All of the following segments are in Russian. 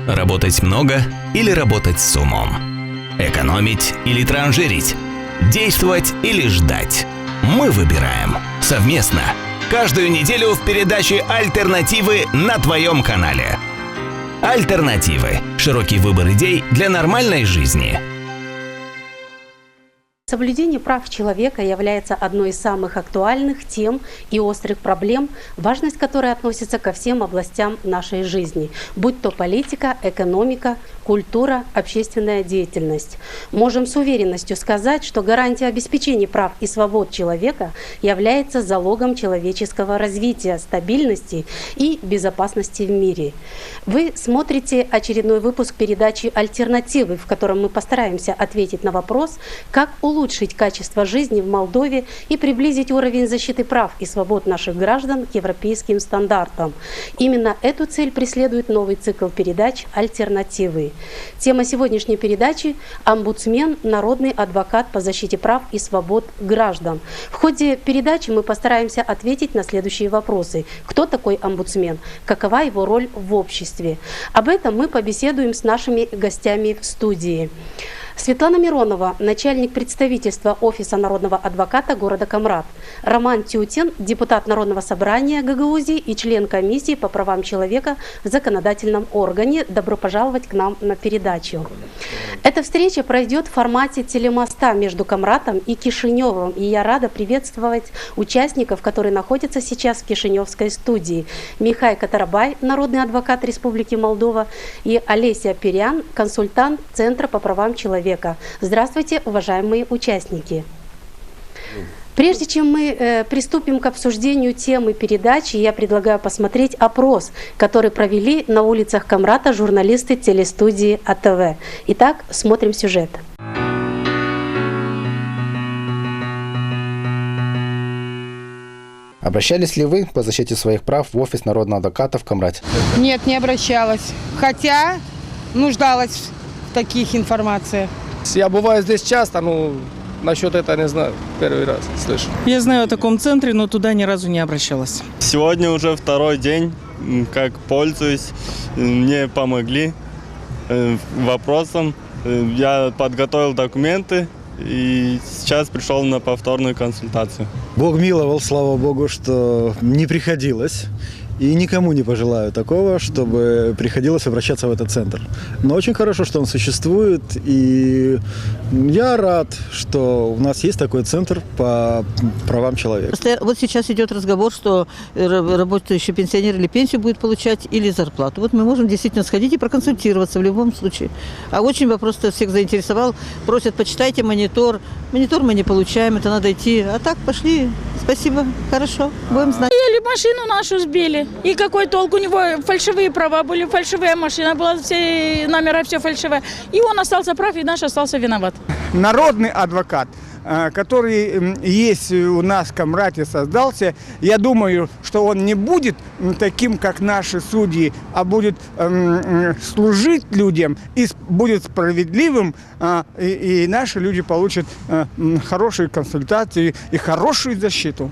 Работать много или работать с умом? Экономить или транжирить? Действовать или ждать? Мы выбираем совместно. Каждую неделю в передаче «Альтернативы» на твоем канале. «Альтернативы» – широкий выбор идей для нормальной жизни. Соблюдение прав человека является одной из самых актуальных тем и острых проблем, важность которой относится ко всем областям нашей жизни, будь то политика, экономика, культура, общественная деятельность. Можем с уверенностью сказать, что гарантия обеспечения прав и свобод человека является залогом человеческого развития, стабильности и безопасности в мире. Вы смотрите очередной выпуск передачи «Альтернативы», в котором мы постараемся ответить на вопрос, как улучшить качество жизни в Молдове и приблизить уровень защиты прав и свобод наших граждан к европейским стандартам. Именно эту цель преследует новый цикл передач «Альтернативы». Тема сегодняшней передачи – омбудсмен, народный адвокат по защите прав и свобод граждан. В ходе передачи мы постараемся ответить на следующие вопросы. Кто такой омбудсмен? Какова его роль в обществе? Об этом мы побеседуем с нашими гостями в студии. Светлана Миронова, начальник представительства Офиса народного адвоката города Камрат. Роман Тютин, депутат Народного собрания Гагаузии и член комиссии по правам человека в законодательном органе. Добро пожаловать к нам на передачу. Эта встреча пройдет в формате телемоста между Камратом и Кишиневым. И я рада приветствовать участников, которые находятся сейчас в Кишиневской студии. Михай Катарабай, народный адвокат Республики Молдова, и Олеся Перян, консультант Центра по правам человека. Здравствуйте, уважаемые участники. Прежде чем мы приступим к обсуждению темы передачи, я предлагаю посмотреть опрос, который провели на улицах Камрата журналисты телестудии АТВ. Итак, смотрим сюжет. Обращались ли вы по защите своих прав в офис народного адвоката в Камрате? Нет, не обращалась. Хотя нуждалась в таких информациях. Я бываю здесь часто, но насчет этого не знаю, первый раз слышу. Я знаю о таком центре, но туда ни разу не обращалась. Сегодня уже второй день, как пользуюсь, мне помогли вопросом. Я подготовил документы и сейчас пришел на повторную консультацию. Бог миловал, слава Богу, что не приходилось. И никому не пожелаю такого, чтобы приходилось обращаться в этот центр. Но очень хорошо, что он существует, и я рад, что у нас есть такой центр по правам человека. Вот сейчас идет разговор, что работающий пенсионер или пенсию будет получать, или зарплату. Вот мы можем действительно сходить и проконсультироваться в любом случае. А очень вопрос-то всех заинтересовал. Просят, почитайте монитор. Монитор мы не получаем, это надо идти. А так, пошли. Спасибо, хорошо, будем знать. Или машину нашу сбили. И какой толк? У него фальшивые права были, фальшивая машина была, все номера, все фальшивое. И он остался прав, и наш остался виноват. Народный адвокат, который есть у нас в Камрате, создался, я думаю, что он не будет таким, как наши судьи, а будет служить людям и будет справедливым, и наши люди получат хорошие консультации и хорошую защиту.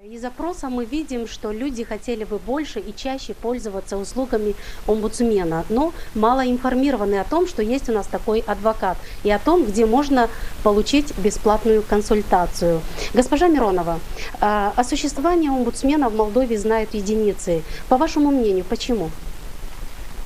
Из опроса мы видим, что люди хотели бы больше и чаще пользоваться услугами омбудсмена, но мало информированы о том, что есть у нас такой адвокат, и о том, где можно получить бесплатную консультацию. Госпожа Миронова, о существовании омбудсмена в Молдове знают единицы. По вашему мнению, почему?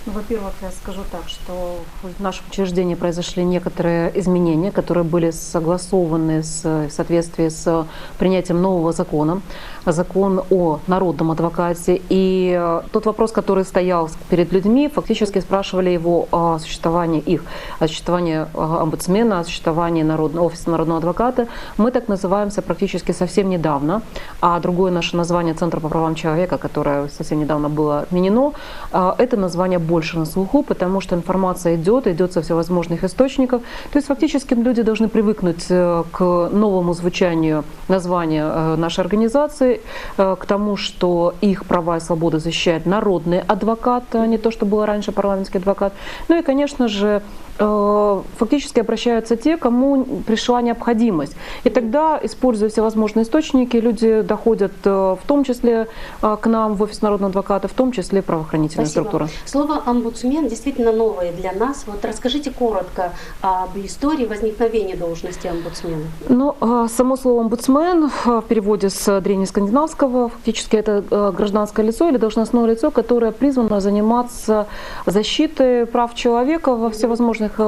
Во-первых, я скажу так, что в нашем учреждении произошли некоторые изменения, которые были согласованы в соответствии с принятием нового закона, закон о народном адвокате. И тот вопрос, который стоял перед людьми, фактически спрашивали его о существовании их, о существовании омбудсмена, о существовании офиса народного адвоката. Мы так называемся практически совсем недавно, а другое наше название Центра по правам человека, которое совсем недавно было отменено, это название больше на слуху, потому что информация идет со всевозможных источников. То есть фактически люди должны привыкнуть к новому звучанию названия нашей организации, к тому, что их права и свободы защищает народный адвокат, а не то, что было раньше парламентский адвокат. Ну и, конечно же, фактически обращаются те, кому пришла необходимость. И тогда, используя всевозможные источники, люди доходят в том числе к нам в офис народного адвоката, в том числе правоохранительные структуры. Слово «омбудсмен» действительно новое для нас. Вот расскажите коротко об истории возникновения должности омбудсмена. Ну, само слово «омбудсмен» в переводе с древнескандинавского фактически это гражданское лицо или должностное лицо, которое призвано заниматься защитой прав человека во всевозможных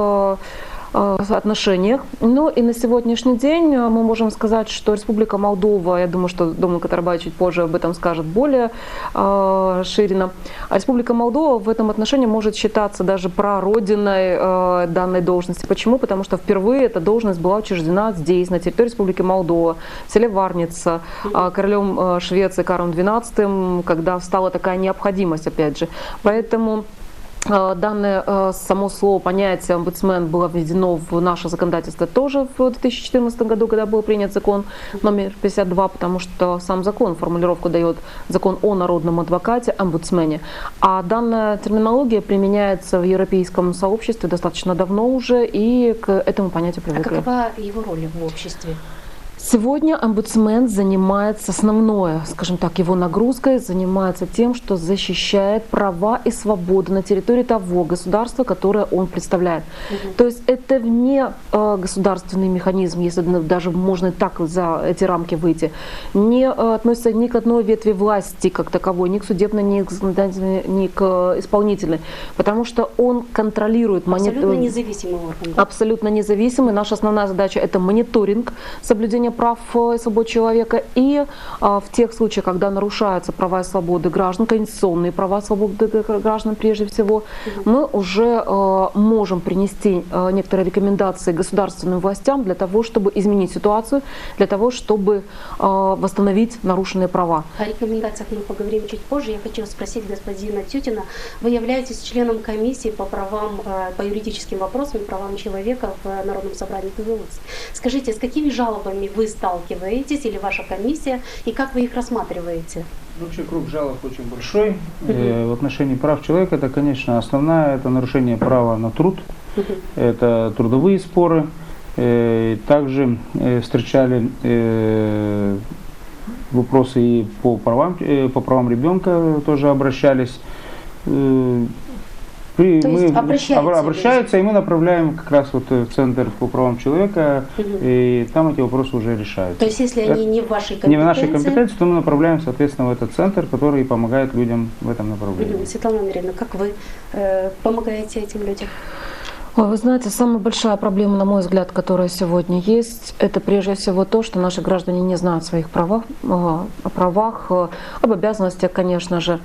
отношениях. Ну и на сегодняшний день мы можем сказать, что Республика Молдова, я думаю, что Домнин Катарбай чуть позже об этом скажет более ширенно, а Республика Молдова в этом отношении может считаться даже прародиной данной должности. Почему? Потому что впервые эта должность была учреждена здесь, на территории Республики Молдова, в селе Варница, королем Швеции Карлом XII, когда стала такая необходимость, опять же. Поэтому данное само слово, понятие омбудсмен было введено в наше законодательство тоже в 2014 году, когда был принят закон номер 52, потому что сам закон формулировку дает закон о народном адвокате, омбудсмене. А данная терминология применяется в европейском сообществе достаточно давно уже, и к этому понятию привыкли. А какова его роль в обществе? Сегодня омбудсмен занимается основное, скажем так, его нагрузкой занимается тем, что защищает права и свободы на территории того государства, которое он представляет. То есть это вне государственный механизм, если даже можно так за эти рамки выйти, не относится ни к одной ветви власти как таковой, ни к судебной, ни к законодательной, ни к исполнительной, потому что он контролирует абсолютно независимый орган. Абсолютно независимый. Наша основная задача — это мониторинг соблюдения прав и свобод человека, и в тех случаях, когда нарушаются права и свободы граждан, конституционные права и свободы граждан прежде всего, мы уже можем принести некоторые рекомендации государственным властям для того, чтобы изменить ситуацию, для того, чтобы восстановить нарушенные права. О рекомендациях мы поговорим чуть позже. Я хочу спросить господина Тютина. Вы являетесь членом комиссии по правам, по юридическим вопросам и правам человека в Народном собрании КГУ. Скажите, с какими жалобами вы сталкиваетесь или ваша комиссия, и как вы их рассматриваете? Вообще круг жалоб очень большой. В отношении прав человека это, конечно, основная, это нарушение права на труд, это трудовые споры. Также встречали вопросы и по правам ребенка тоже обращались. Обращаются, и мы направляем как раз вот в Центр по правам человека, и там эти вопросы уже решаются. То есть если они не в вашей компетенции? Не в нашей компетенции, то мы направляем, соответственно, в этот центр, который помогает людям в этом направлении. Светлана Андреевна, как вы помогаете этим людям? Вы знаете, самая большая проблема, на мой взгляд, которая сегодня есть, это прежде всего то, что наши граждане не знают о своих правах, об обязанностях, конечно же.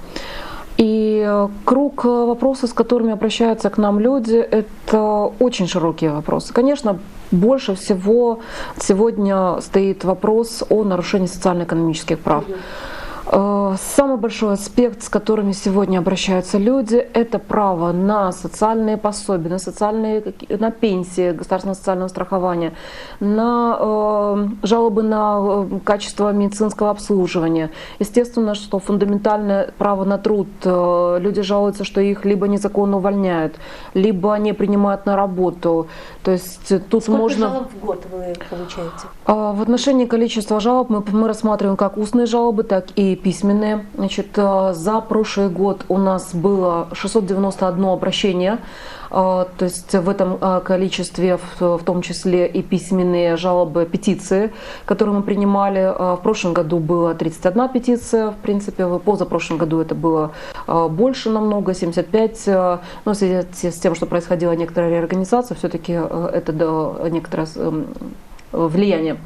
И круг вопросов, с которыми обращаются к нам люди, это очень широкие вопросы. Конечно, больше всего сегодня стоит вопрос о нарушении социально-экономических прав. Самый большой аспект, с которыми сегодня обращаются люди, это право на социальные пособия, на пенсии, государственное социальное страхование, на жалобы на качество медицинского обслуживания. Естественно, что фундаментальное право на труд. Люди жалуются, что их либо незаконно увольняют, либо не принимают на работу. То есть тут Сколько можно... жалоб в год вы получаете? В отношении количества жалоб мы рассматриваем как устные жалобы, так и письменные. Значит, за прошлый год у нас было 691 обращение. То есть в этом количестве в том числе и письменные жалобы, петиции, которые мы принимали. В прошлом году было 31 петиция, в принципе, в позапрошлом году это было больше намного, 75. Но в связи с тем, что происходила некоторая реорганизация, все-таки это дало некоторое влияние.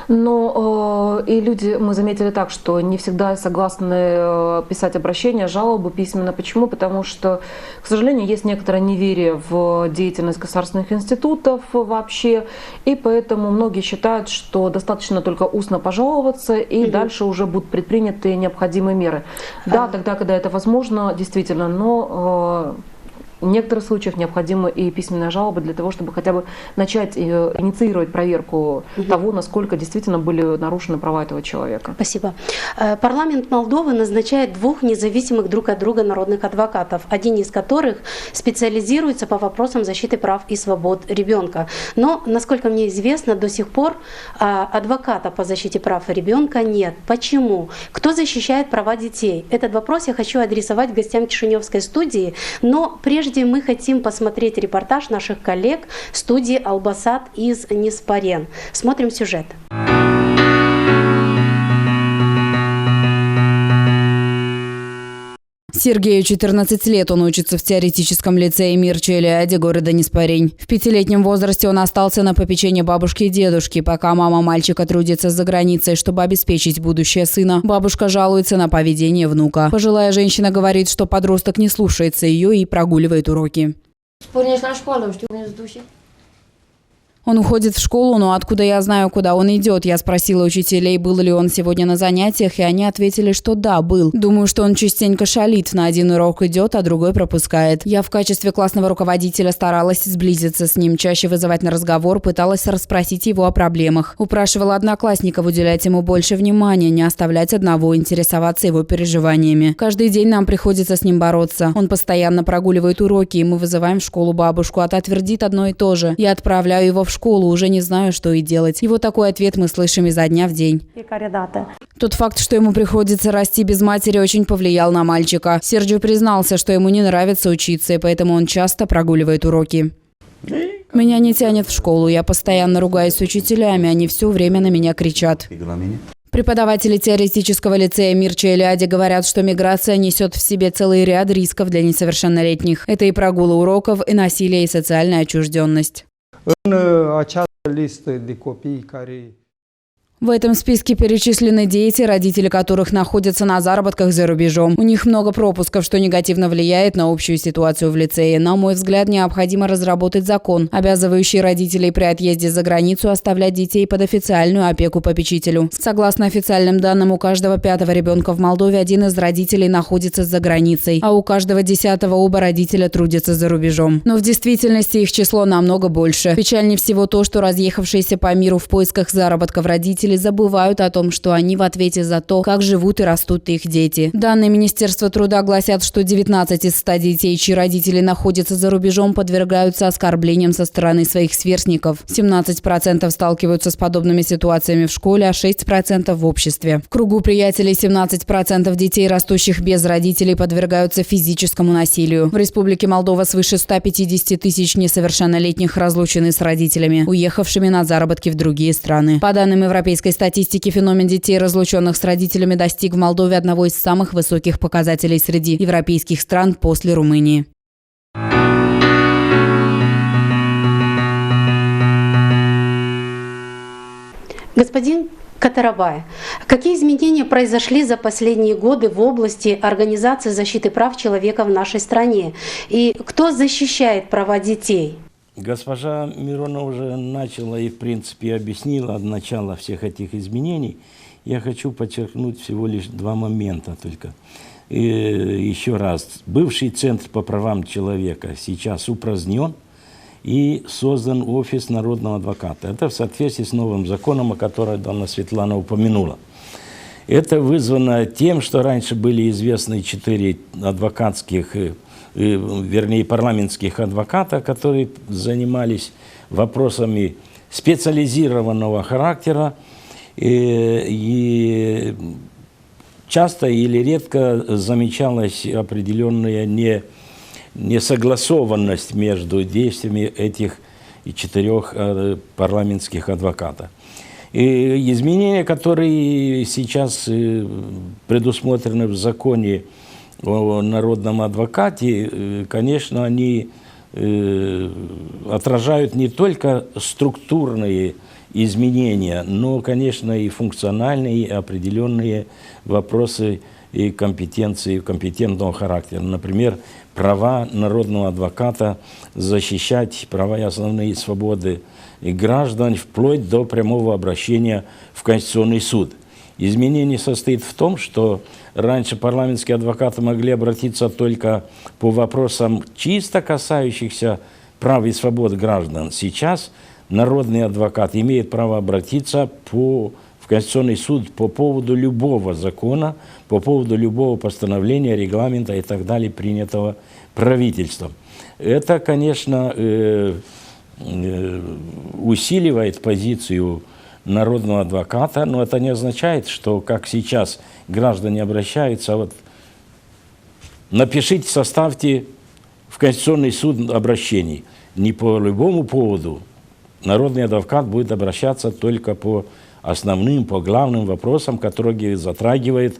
Но и люди, мы заметили так, что не всегда согласны писать обращения, жалобы письменно. Почему? Потому что, к сожалению, есть некоторое неверие в деятельность государственных институтов вообще, и поэтому многие считают, что достаточно только устно пожаловаться, и дальше уже будут предприняты необходимые меры. Да, тогда, когда это возможно, действительно, но В некоторых случаях необходима и письменная жалоба для того, чтобы хотя бы начать инициировать проверку того, насколько действительно были нарушены права этого человека. Спасибо. Парламент Молдовы назначает 2 независимых друг от друга народных адвокатов, один из которых специализируется по вопросам защиты прав и свобод ребенка. Но, насколько мне известно, до сих пор адвоката по защите прав ребенка нет. Почему? Кто защищает права детей? Этот вопрос я хочу адресовать гостям Кишиневской студии, но прежде мы хотим посмотреть репортаж наших коллег студии «Албасат» из Неспарен. Смотрим сюжет. Сергею 14 лет, он учится в теоретическом лицее Мирча Элиаде города Неспарень. В 5-летнем возрасте он остался на попечении бабушки и дедушки, пока мама мальчика трудится за границей, чтобы обеспечить будущее сына. Бабушка жалуется на поведение внука. Пожилая женщина говорит, что подросток не слушается ее и прогуливает уроки. Он уходит в школу, но откуда я знаю, куда он идет? Я спросила учителей, был ли он сегодня на занятиях, и они ответили, что да, был. Думаю, что он частенько шалит. На один урок идет, а другой пропускает. Я в качестве классного руководителя старалась сблизиться с ним, чаще вызывать на разговор, пыталась расспросить его о проблемах. Упрашивала одноклассников уделять ему больше внимания, не оставлять одного, интересоваться его переживаниями. Каждый день нам приходится с ним бороться. Он постоянно прогуливает уроки, и мы вызываем в школу бабушку, а та твердит одно и то же. Я отправляю его в школу, уже не знаю, что и делать. Его такой ответ мы слышим изо дня в день. Тот факт, что ему приходится расти без матери, очень повлиял на мальчика. Серджио признался, что ему не нравится учиться, и поэтому он часто прогуливает уроки. Меня не тянет в школу, я постоянно ругаюсь с учителями, они все время на меня кричат. Преподаватели теоретического лицея Мирча Элиаде говорят, что миграция несет в себе целый ряд рисков для несовершеннолетних. Это и прогулы уроков, и насилие, и социальная отчужденность. В этом списке перечислены дети, родители которых находятся на заработках за рубежом. У них много пропусков, что негативно влияет на общую ситуацию в лицее. На мой взгляд, необходимо разработать закон, обязывающий родителей при отъезде за границу оставлять детей под официальную опеку попечителю. Согласно официальным данным, у каждого 5-го ребенка в Молдове один из родителей находится за границей, а у каждого 10-го оба родителя трудятся за рубежом. Но в действительности их число намного больше. Печальнее всего то, что разъехавшиеся по миру в поисках заработков родители забывают о том, что они в ответе за то, как живут и растут их дети. Данные Министерства труда гласят, что 19 из 100 детей, чьи родители находятся за рубежом, подвергаются оскорблениям со стороны своих сверстников. 17% сталкиваются с подобными ситуациями в школе, а 6% в обществе. В кругу приятелей 17% детей, растущих без родителей, подвергаются физическому насилию. В Республике Молдова свыше 150 тысяч несовершеннолетних разлучены с родителями, уехавшими на заработки в другие страны. По данным европейской статистики, феномен детей, разлученных с родителями, достиг в Молдове одного из самых высоких показателей среди европейских стран после Румынии. Господин Катарабай, какие изменения произошли за последние годы в области организации защиты прав человека в нашей стране? И кто защищает права детей? Госпожа Миронова уже начала и, в принципе, объяснила от начала всех этих изменений. Я хочу подчеркнуть всего лишь 2 момента только. И еще раз. Бывший Центр по правам человека сейчас упразднен и создан офис народного адвоката. Это в соответствии с новым законом, о котором Донна Светлана упомянула. Это вызвано тем, что раньше были известны 4 адвокатских, вернее, парламентских адвоката, которые занимались вопросами специализированного характера, и часто или редко замечалась определенная несогласованность между действиями этих 4 парламентских адвокатов. И изменения, которые сейчас предусмотрены в законе о народном адвокате, конечно, они отражают не только структурные изменения, но, конечно, и функциональные, и определенные вопросы и компетенции, компетентного характера. Например, права народного адвоката защищать права и основные свободы граждан вплоть до прямого обращения в Конституционный суд. Изменение состоит в том, что раньше парламентские адвокаты могли обратиться только по вопросам чисто касающихся прав и свобод граждан. Сейчас народный адвокат имеет право обратиться в Конституционный суд по поводу любого закона, по поводу любого постановления, регламента и так далее, принятого правительством. Это, конечно, усиливает позицию народного адвоката, но это не означает, что, как сейчас граждане обращаются, вот напишите, составьте в Конституционный суд обращений. Не по любому поводу. Народный адвокат будет обращаться только по основным, по главным вопросам, которые затрагивают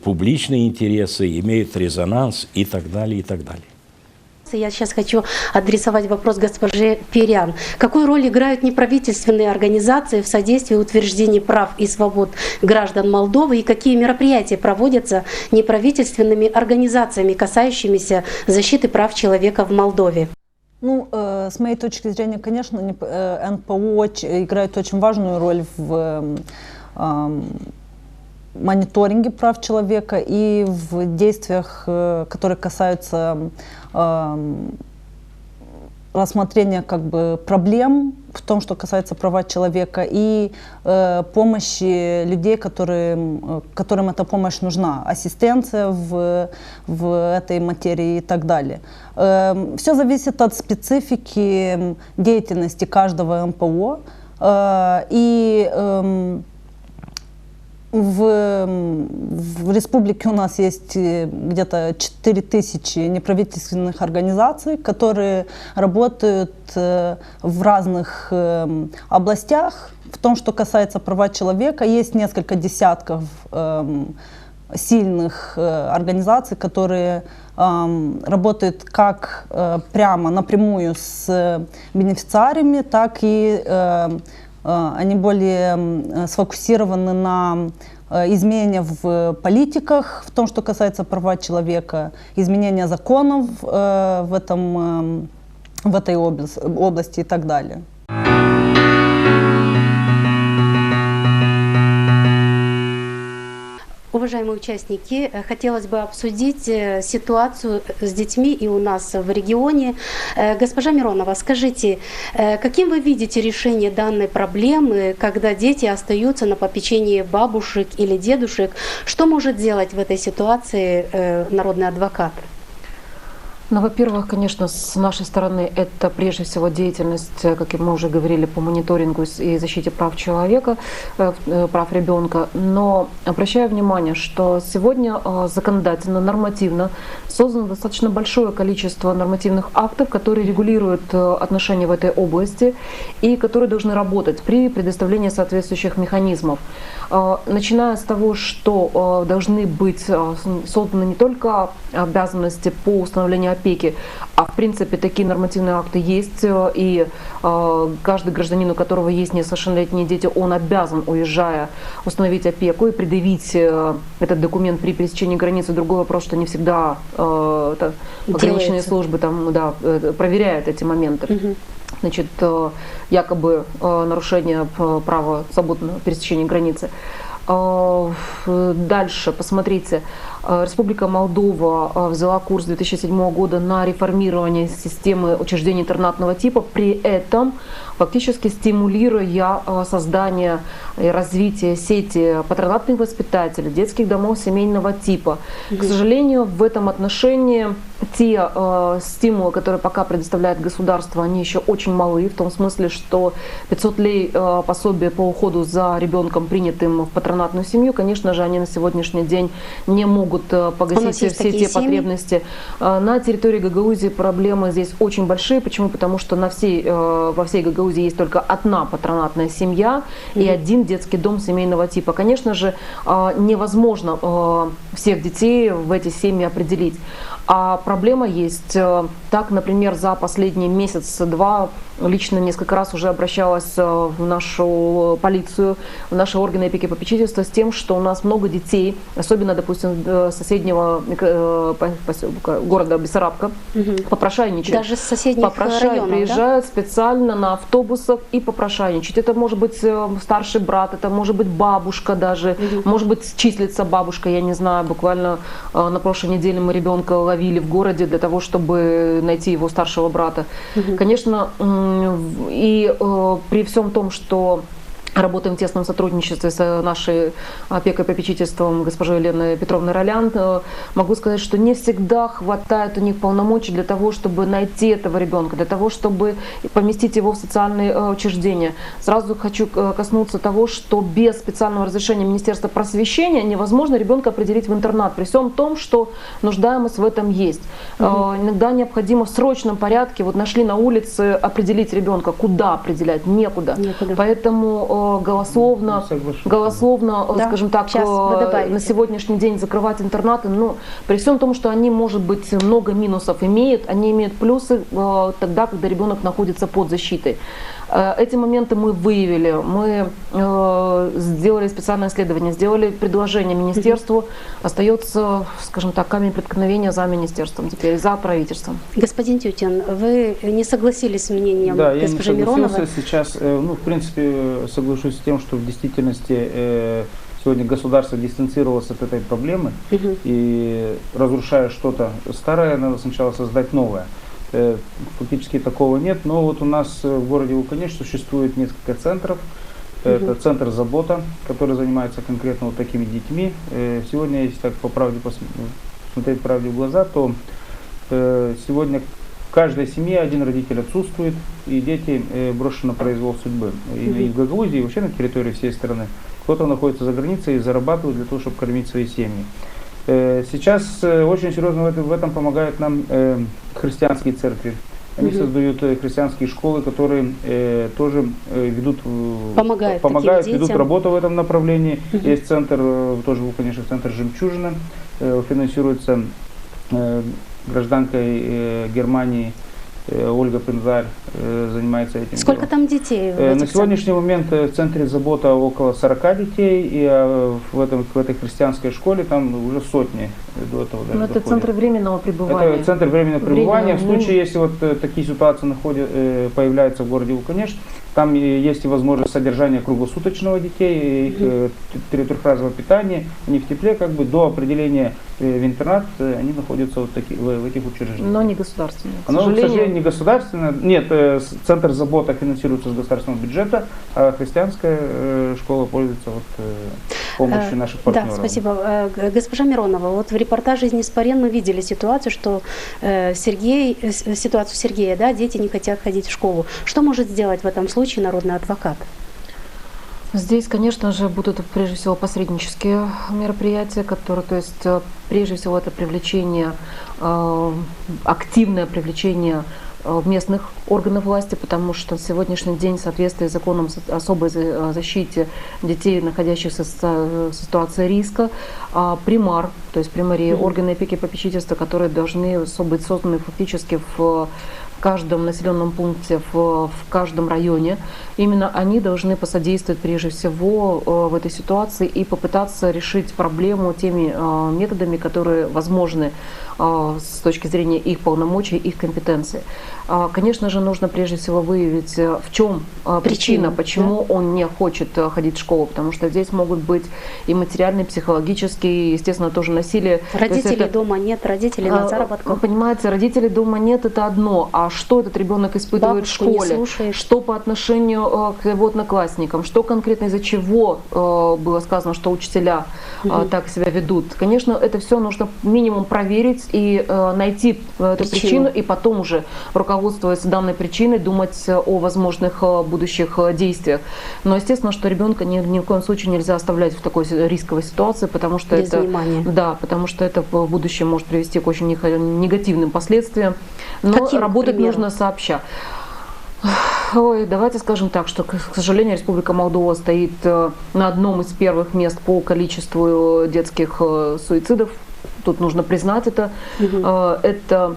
публичные интересы, имеют резонанс и так далее, и так далее. Я сейчас хочу адресовать вопрос госпоже Перян. Какую роль играют неправительственные организации в содействии утверждению прав и свобод граждан Молдовы и какие мероприятия проводятся неправительственными организациями, касающимися защиты прав человека в Молдове? Ну, с моей точки зрения, конечно, НПО играет очень важную роль в мониторинге прав человека и в действиях, которые касаются рассмотрения проблем в том, что касается права человека, и помощи людей, которым эта помощь нужна, ассистенция в этой материи и так далее. Все зависит от специфики деятельности каждого НПО, и в республике у нас есть где-то 4000 неправительственных организаций, которые работают в разных областях. В том, что касается права человека, есть несколько десятков сильных организаций, которые работают как прямо напрямую с бенефициарами, так и они более сфокусированы на изменения в политиках, в том, что касается права человека, изменения законов в этой области и так далее. Уважаемые участники, хотелось бы обсудить ситуацию с детьми и у нас в регионе. Госпожа Миронова, скажите, каким вы видите решение данной проблемы, когда дети остаются на попечении бабушек или дедушек? Что может делать в этой ситуации народный адвокат? Ну, во-первых, конечно, с нашей стороны это прежде всего деятельность, как мы уже говорили, по мониторингу и защите прав человека, прав ребенка. Но обращаю внимание, что сегодня законодательно, нормативно создано достаточно большое количество нормативных актов, которые регулируют отношения в этой области и которые должны работать при предоставлении соответствующих механизмов. Начиная с того, что должны быть созданы не только обязанности по установлению опеки, а в принципе такие нормативные акты есть, и каждый гражданин, у которого есть несовершеннолетние дети, он обязан, уезжая, установить опеку и предъявить этот документ при пересечении границы. Другой вопрос, что не всегда пограничные службы проверяют эти моменты. Значит, якобы нарушение права свободного пересечения границы. Дальше, посмотрите, Республика Молдова взяла курс 2007 года на реформирование системы учреждений интернатного типа, при этом фактически стимулируя создание и развитие сети патронатных воспитателей, детских домов семейного типа. К сожалению, в этом отношении те стимулы, которые пока предоставляет государство, они еще очень малы, в том смысле, что 500 лей пособия по уходу за ребенком, принятым в патронатную семью, конечно же, они на сегодняшний день не могут погасить все те потребности. На территории Гагаузии проблемы здесь очень большие. Почему? Потому что во всей Гагаузии есть только одна патронатная семья и один детский дом семейного типа. Конечно же, невозможно всех детей в эти семьи определить. А проблема есть. Так, например, за последний месяц-два лично несколько раз уже обращалась в нашу полицию, в наши органы опеки и попечительства с тем, что у нас много детей, особенно, допустим, соседнего поселка, города Бессарабка, попрошайничать. Даже с соседних районов, приезжают специально на автобусах и попрошайничать. Это может быть старший брат, это может быть бабушка даже, может быть числится бабушка, я не знаю. Буквально на прошлой неделе мы ребенка ловили в городе для того, чтобы найти его старшего брата. Конечно, и при всем том, что работаем в тесном сотрудничестве с нашей опекой и попечительством госпожой Еленой Петровной Ролян, могу сказать, что не всегда хватает у них полномочий для того, чтобы найти этого ребенка, для того, чтобы поместить его в социальные учреждения. Сразу хочу коснуться того, что без специального разрешения Министерства просвещения невозможно ребенка определить в интернат, при всем том, что нуждаемость в этом есть. Иногда необходимо в срочном порядке, вот нашли на улице, определить ребенка, куда определять, некуда. Поэтому голословно, скажем так, на сегодняшний день закрывать интернаты, но при всем том, что они, может быть, много минусов имеют, они имеют плюсы тогда, когда ребенок находится под защитой. Эти моменты мы выявили, мы сделали специальное исследование, сделали предложение министерству, остается, скажем так, камень преткновения за министерством, теперь за правительством. Господин Тютин, вы не согласились с мнением госпожи Мироновой? Да, я не согласился сейчас, в принципе, соглашусь с тем, что в действительности сегодня государство дистанцировалось от этой проблемы, и разрушая что-то старое, надо сначала создать новое. Фактически такого нет, но вот у нас в городе Луканеш существует несколько центров. Это центр «Забота», который занимается конкретно вот такими детьми. Сегодня, если так по правде посмотреть правде в глаза, то сегодня в каждой семье один родитель отсутствует, и дети брошены на произвол судьбы. И в Гагаузии, и вообще на территории всей страны. Кто-то находится за границей и зарабатывает для того, чтобы кормить свои семьи. Сейчас очень серьезно в этом помогают нам христианские церкви. Они создают христианские школы, которые тоже помогают, ведут работу в этом направлении. Есть центр, тоже, конечно, центр «Жемчужина», финансируется гражданкой Германии Ольга Пензаль, занимается этим. Сколько там детей? На сегодняшний момент в центре «Забота» около 40 детей, и в этой христианской школе там уже сотни до этого даже это центр временного пребывания. Это центр временного пребывания. В случае, если вот такие ситуации появляются в городе Луканеш, там есть и возможность содержания круглосуточного детей, их трехразового питания, они в тепле, как бы до определения в интернат, они находятся вот в этих учреждениях. Но не государственные. К сожалению, не государственное. Нет, центр «Забота» финансируется с государственного бюджета, а христианская школа пользуется помощью наших партнеров. Да, спасибо. Госпожа Миронова, вот в репортаже из Неспарен мы видели ситуацию, что ситуацию Сергея, да, дети не хотят ходить в школу. Что может сделать в этом случае народный адвокат? Здесь, конечно же, будут прежде всего посреднические мероприятия, которые, то есть, прежде всего, это привлечение, активное привлечение местных органов власти, потому что на сегодняшний день в соответствии с законом о особой защите детей, находящихся в ситуации риска, примар, то есть примарии, органы опеки и попечительства, которые должны быть созданы фактически в каждом населенном пункте, в каждом районе, именно они должны посодействовать прежде всего в этой ситуации и попытаться решить проблему теми методами, которые возможны с точки зрения их полномочий, их компетенции. Конечно же, нужно прежде всего выявить, в чем причина, почему он не хочет ходить в школу, потому что здесь могут быть и материальные, и психологические, и, естественно, тоже насилие. Родителей дома нет, родителей на заработках. Вы понимаете, родителей дома нет, это одно, а что этот ребенок испытывает в школе, что по отношению к его одноклассникам, что конкретно из-за чего было сказано, что учителя так себя ведут. Конечно, это все нужно минимум проверить и найти эту причину, и потом уже, руководствуясь данной причиной, думать о возможных будущих действиях. Но естественно, что ребенка ни в коем случае нельзя оставлять в такой рисковой ситуации, потому что без внимания. Да, потому что это в будущем может привести к очень негативным последствиям. Но работать нужно сообща. Ой, давайте скажем так, что, к сожалению, Республика Молдова стоит на одном из первых мест по количеству детских суицидов. Тут нужно признать это. Это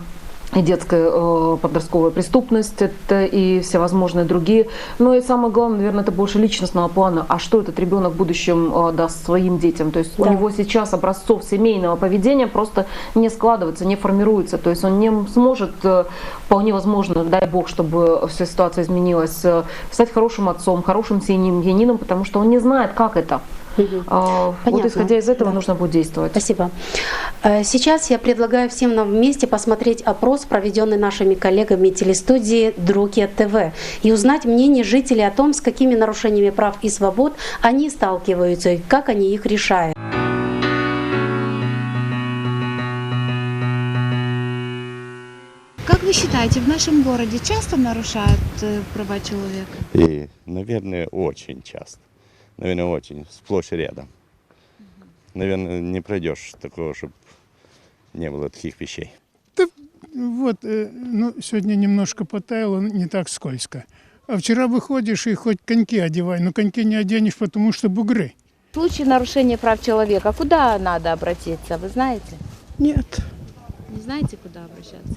и детская подростковая преступность, это и всевозможные другие. Но и самое главное, наверное, это больше личностного плана. А что этот ребенок в будущем даст своим детям? То есть у него сейчас образцов семейного поведения просто не складывается, не формируется. То есть он не сможет, вполне возможно, дай бог, чтобы вся ситуация изменилась, стать хорошим отцом, хорошим семьянином, потому что он не знает, как это. Вот исходя из этого нужно будет действовать. Спасибо. Сейчас я предлагаю всем нам вместе посмотреть опрос, проведенный нашими коллегами телестудии Друки ТВ, и узнать мнение жителей о том, с какими нарушениями прав и свобод они сталкиваются и как они их решают. Как вы считаете, в нашем городе часто нарушают права человека? И, наверное, очень часто. Наверное, очень, сплошь и рядом. Наверное, не пройдешь такого, чтобы не было таких вещей. Да, вот, ну, сегодня немножко потаяло, не так скользко. А вчера выходишь и хоть коньки одевай, но коньки не оденешь, потому что бугры. В случае нарушения прав человека, куда надо обратиться, вы знаете? Нет. Не знаете, куда обращаться?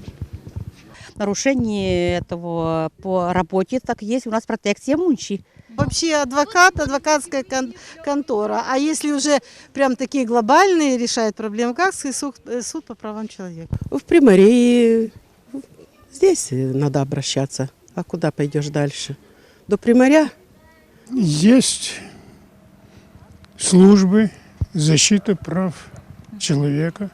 Нарушение этого по работе, так есть у нас протекция имущи. Вообще адвокат, адвокатская контора. А если уже прям такие глобальные решают проблемы, как суд по правам человека? В примарии здесь надо обращаться. А куда пойдешь дальше? До примаря? Есть службы защиты прав человека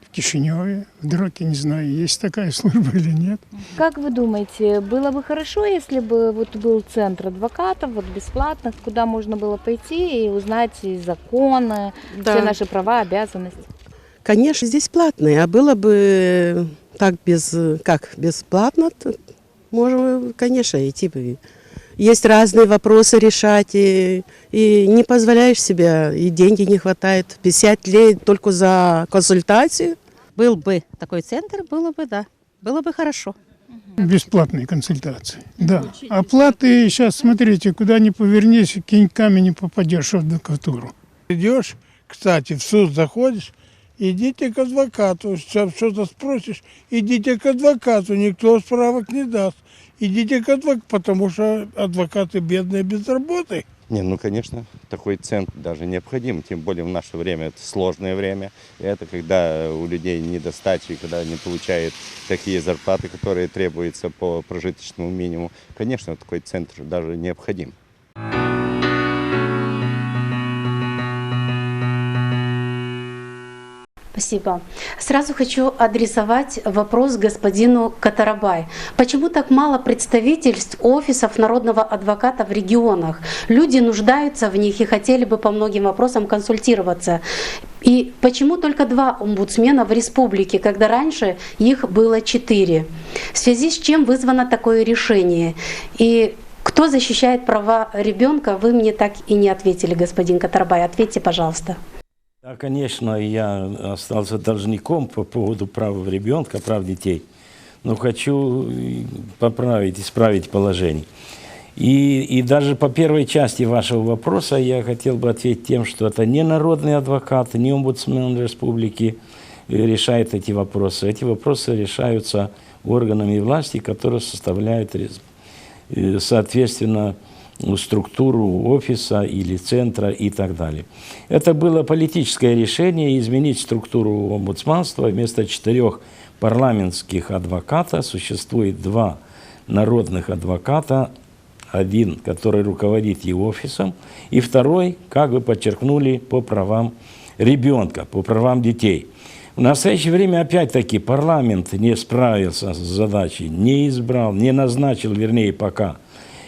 в Кишиневе, в Дроке, не знаю, есть такая служба или нет. Как вы думаете, было бы хорошо, если бы вот был центр адвокатов, вот бесплатных, куда можно было пойти и узнать и законы, все наши права, обязанности? Конечно, здесь платные, а было бы так бесплатно, можно, конечно, идти бы. Есть разные вопросы решать, и не позволяешь себе, и деньги не хватает. 50 лет только за консультацию. Был бы такой центр, было бы, да, было бы хорошо. Бесплатные консультации, да. Оплаты сейчас, смотрите, куда ни повернись, киньками не попадешь в адвокатуру. Идешь, кстати, в суд заходишь, идите к адвокату, что-то спросишь, идите к адвокату, никто справок не даст. Идите к адвокату, потому что адвокаты бедные без работы. Не, ну, конечно, такой центр даже необходим, тем более в наше время, это сложное время. И это когда у людей недостачи, когда они получают такие зарплаты, которые требуются по прожиточному минимуму. Конечно, такой центр даже необходим. Спасибо. Сразу хочу адресовать вопрос господину Катарабай. Почему так мало представительств офисов народного адвоката в регионах? Люди нуждаются в них и хотели бы по многим вопросам консультироваться. И почему только 2 омбудсмена в республике, когда раньше их было 4? В связи с чем вызвано такое решение? И кто защищает права ребенка? Вы мне так и не ответили, господин Катарабай. Ответьте, пожалуйста. Да, конечно, я остался должником по поводу прав ребенка, прав детей, но хочу исправить положение. И даже по первой части вашего вопроса я хотел бы ответить тем, что это не народный адвокат, не омбудсмен республики решает эти вопросы. Эти вопросы решаются органами власти, которые составляют, соответственно, структуру офиса или центра и так далее. Это было политическое решение изменить структуру омбудсманства. Вместо 4 парламентских адвоката существует 2 народных адвоката. Один, который руководит его офисом, и второй, как вы подчеркнули, по правам ребенка, по правам детей. В настоящее время, опять-таки, парламент не справился с задачей, не избрал, не назначил, вернее, пока,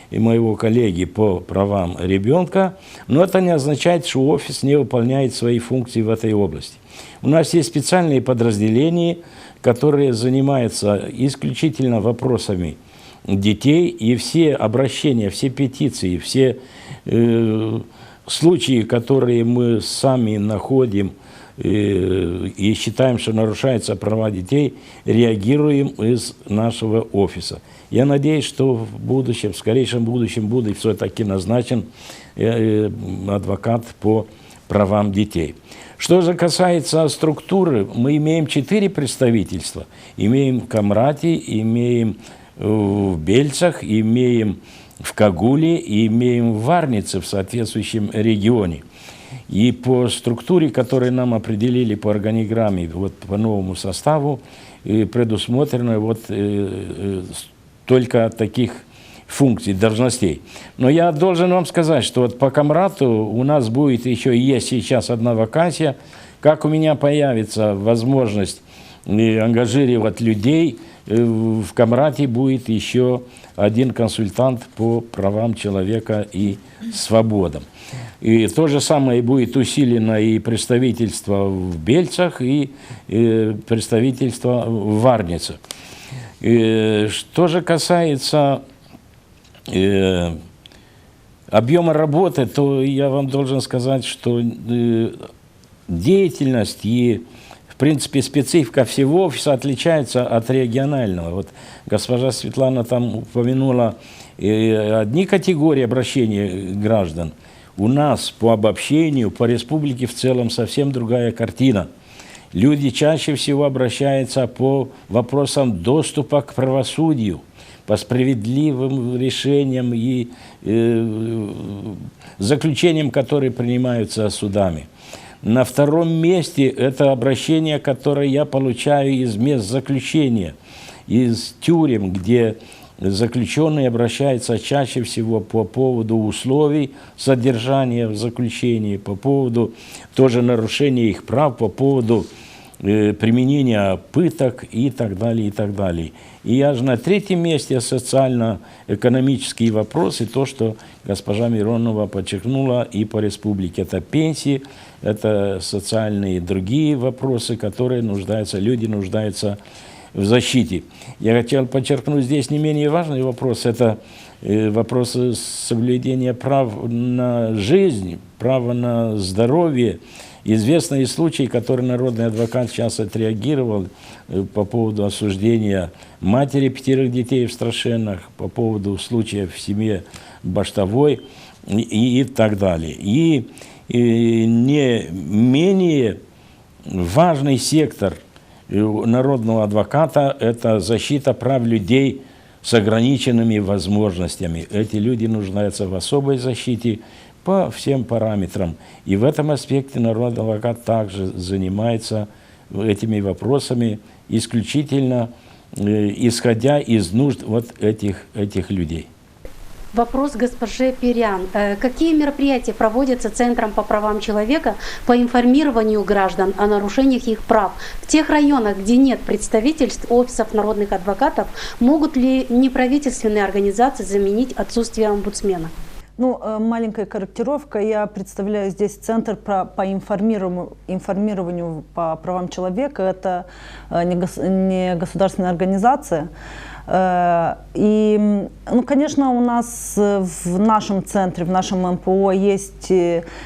и моего коллеги по правам ребенка, но это не означает, что офис не выполняет свои функции в этой области. У нас есть специальные подразделения, которые занимаются исключительно вопросами детей, и все обращения, все петиции, все случаи, которые мы сами находим и считаем, что нарушаются права детей, реагируем из нашего офиса. Я надеюсь, что в будущем, в скорейшем будущем будет все-таки назначен адвокат по правам детей. Что же касается структуры, мы имеем 4 представительства. Имеем в Камрате, имеем в Бельцах, имеем в Кагуле и имеем в Варнице в соответствующем регионе. И по структуре, которую нам определили по органиграмме, вот по новому составу, предусмотрено вот только таких функций, должностей. Но я должен вам сказать, что вот по Камрату у нас будет еще, есть сейчас одна вакансия, как у меня появится возможность ангажировать людей, в Камрате будет еще один консультант по правам человека и свободам. И то же самое будет усилено и представительство в Бельцах, и представительство в Варнице. Что же касается объема работы, то я вам должен сказать, что деятельность и, в принципе, специфика всего офиса отличается от регионального. Вот госпожа Светлана там упомянула одни категории обращения граждан. У нас по обобщению, по республике в целом совсем другая картина. Люди чаще всего обращаются по вопросам доступа к правосудию, по справедливым решениям и заключениям, которые принимаются судами. На втором месте это обращение, которое я получаю из мест заключения, из тюрем, где заключенные обращаются чаще всего по поводу условий содержания в заключении, по поводу тоже нарушения их прав, по поводу применения пыток и так далее, и так далее. И аж на третьем месте социально-экономические вопросы, то, что госпожа Миронова подчеркнула и по республике. Это пенсии, это социальные и другие вопросы, которые люди нуждаются в защите. Я хотел подчеркнуть здесь не менее важный вопрос. Это вопросы соблюдения прав на жизнь, права на здоровье. Известные случаи, которые народный адвокат сейчас отреагировал по поводу осуждения матери 5 детей в Страшенах, по поводу случаев в семье Баштовой и так далее. И не менее важный сектор народного адвоката – это защита прав людей с ограниченными возможностями. Эти люди нуждаются в особой защите по всем параметрам. И в этом аспекте народный адвокат также занимается этими вопросами исключительно исходя из нужд вот этих людей. Вопрос госпоже Перян. Какие мероприятия проводятся Центром по правам человека по информированию граждан о нарушениях их прав? В тех районах, где нет представительств офисов народных адвокатов, могут ли неправительственные организации заменить отсутствие омбудсмена? Ну, маленькая корректировка. Я представляю здесь Центр по информированию по правам человека. Это не государственная организация. И, ну, конечно, у нас в нашем центре, в нашем МПО есть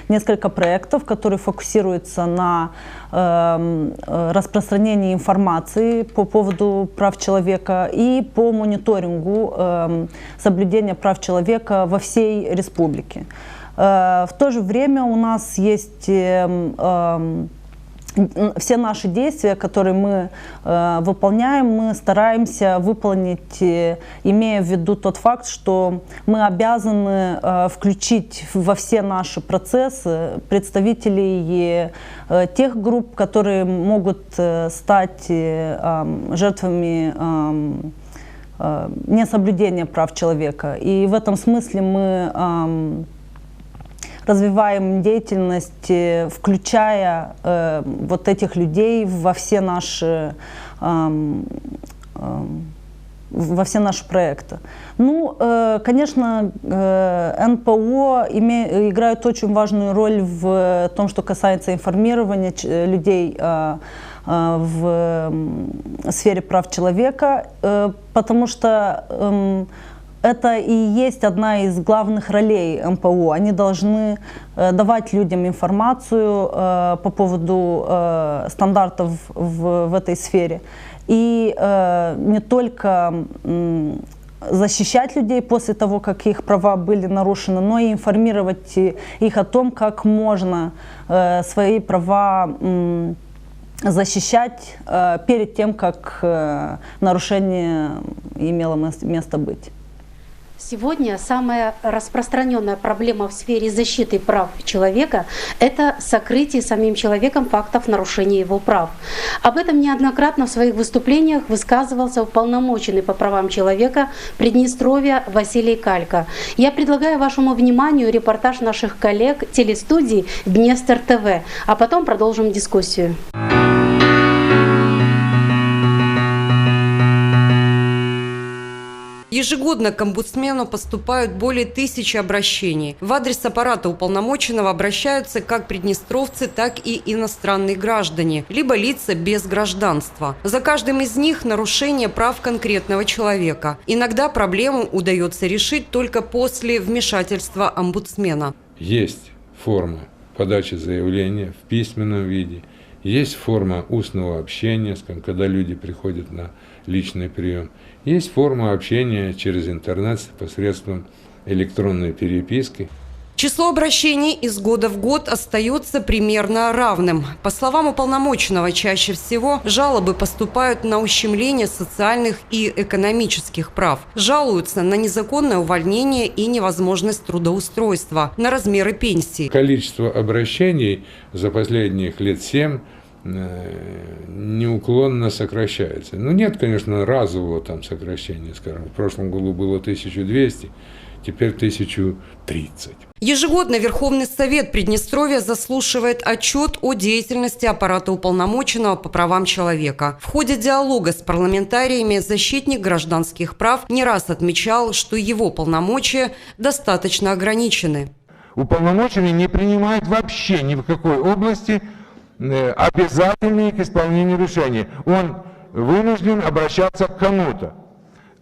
несколько проектов, которые фокусируются на распространении информации по поводу прав человека и по мониторингу соблюдения прав человека во всей республике. В то же время у нас есть все наши действия, которые мы выполняем, мы стараемся выполнить, имея в виду тот факт, что мы обязаны включить во все наши процессы представителей тех групп, которые могут стать жертвами несоблюдения прав человека. И в этом смысле мы развиваем деятельность, включая вот этих людей во все наши проекты. Ну, конечно, НПО играют очень важную роль в том, что касается информирования людей в сфере прав человека, потому что это и есть одна из главных ролей МПО. Они должны давать людям информацию по поводу стандартов в этой сфере. И не только защищать людей после того, как их права были нарушены, но и информировать их о том, как можно свои права защищать перед тем, как нарушение имело место быть. Сегодня самая распространенная проблема в сфере защиты прав человека – это сокрытие самим человеком фактов нарушения его прав. Об этом неоднократно в своих выступлениях высказывался уполномоченный по правам человека Приднестровья Василий Калька. Я предлагаю вашему вниманию репортаж наших коллег телестудии Днестр ТВ, а потом продолжим дискуссию. Ежегодно к омбудсмену поступают более 1000 обращений. В адрес аппарата уполномоченного обращаются как приднестровцы, так и иностранные граждане, либо лица без гражданства. За каждым из них нарушение прав конкретного человека. Иногда проблему удается решить только после вмешательства омбудсмена. Есть форма подачи заявления в письменном виде, есть форма устного общения, когда люди приходят на личный прием. Есть форма общения через интернет посредством электронной переписки. Число обращений из года в год остается примерно равным. По словам уполномоченного, чаще всего жалобы поступают на ущемление социальных и экономических прав. Жалуются на незаконное увольнение и невозможность трудоустройства, на размеры пенсии. Количество обращений за последних лет 7 неуклонно сокращается. Ну, нет, конечно, разового там сокращения, скажем. В прошлом году было 1200, теперь 1030. Ежегодно Верховный Совет Приднестровья заслушивает отчет о деятельности аппарата уполномоченного по правам человека. В ходе диалога с парламентариями защитник гражданских прав не раз отмечал, что его полномочия достаточно ограничены. Уполномоченный не принимает вообще ни в какой области обязательные к исполнению решения. Он вынужден обращаться к кому-то.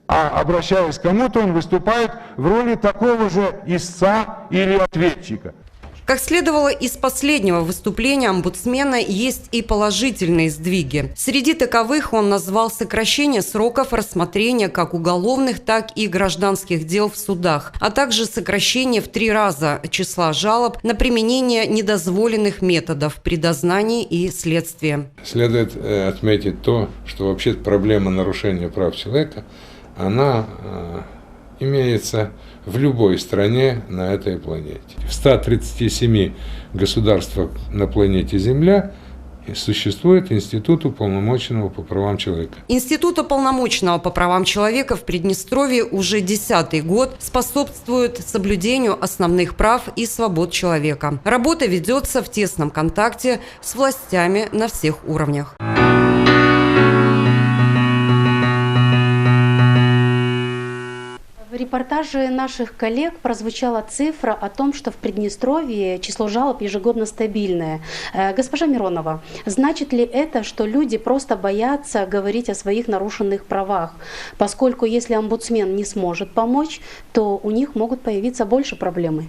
А обращаясь к кому-то, он выступает в роли такого же истца или ответчика. Как следовало из последнего выступления омбудсмена, есть и положительные сдвиги. Среди таковых он назвал сокращение сроков рассмотрения как уголовных, так и гражданских дел в судах, а также сокращение в 3 раза числа жалоб на применение недозволенных методов при дознании и следствии. Следует отметить то, что вообще проблема нарушения прав человека, она имеется в любой стране на этой планете. В 137 государствах на планете Земля существует Институт уполномоченного по правам человека. Институт уполномоченного по правам человека в Приднестровье уже 10-й год способствует соблюдению основных прав и свобод человека. Работа ведется в тесном контакте с властями на всех уровнях. В репортаже наших коллег прозвучала цифра о том, что в Приднестровье число жалоб ежегодно стабильное. Госпожа Миронова, значит ли это, что люди просто боятся говорить о своих нарушенных правах, поскольку если омбудсмен не сможет помочь, то у них могут появиться больше проблемы?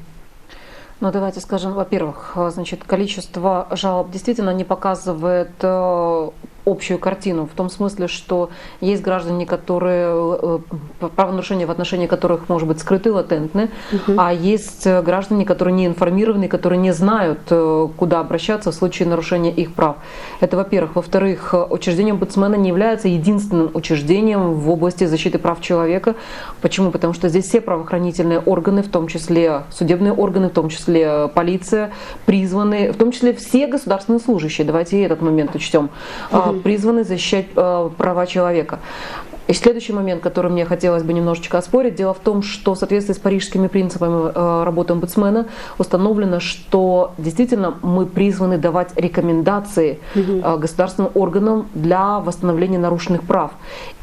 Ну, давайте скажем, во-первых, значит, количество жалоб действительно не показывает общую картину, в том смысле, что есть граждане, которые правонарушения в отношении которых может быть скрыты, латентны, а есть граждане, которые не информированы, которые не знают, куда обращаться в случае нарушения их прав. Это, во-первых. Во-вторых, учреждение омбудсмена не является единственным учреждением в области защиты прав человека. Почему? Потому что здесь все правоохранительные органы, в том числе судебные органы, в том числе полиция, призваны, в том числе все государственные служащие, давайте и этот момент учтем, призваны защищать права человека. И следующий момент, который мне хотелось бы немножечко оспорить, дело в том, что в соответствии с парижскими принципами работы омбудсмена установлено, что действительно мы призваны давать рекомендации государственным органам для восстановления нарушенных прав.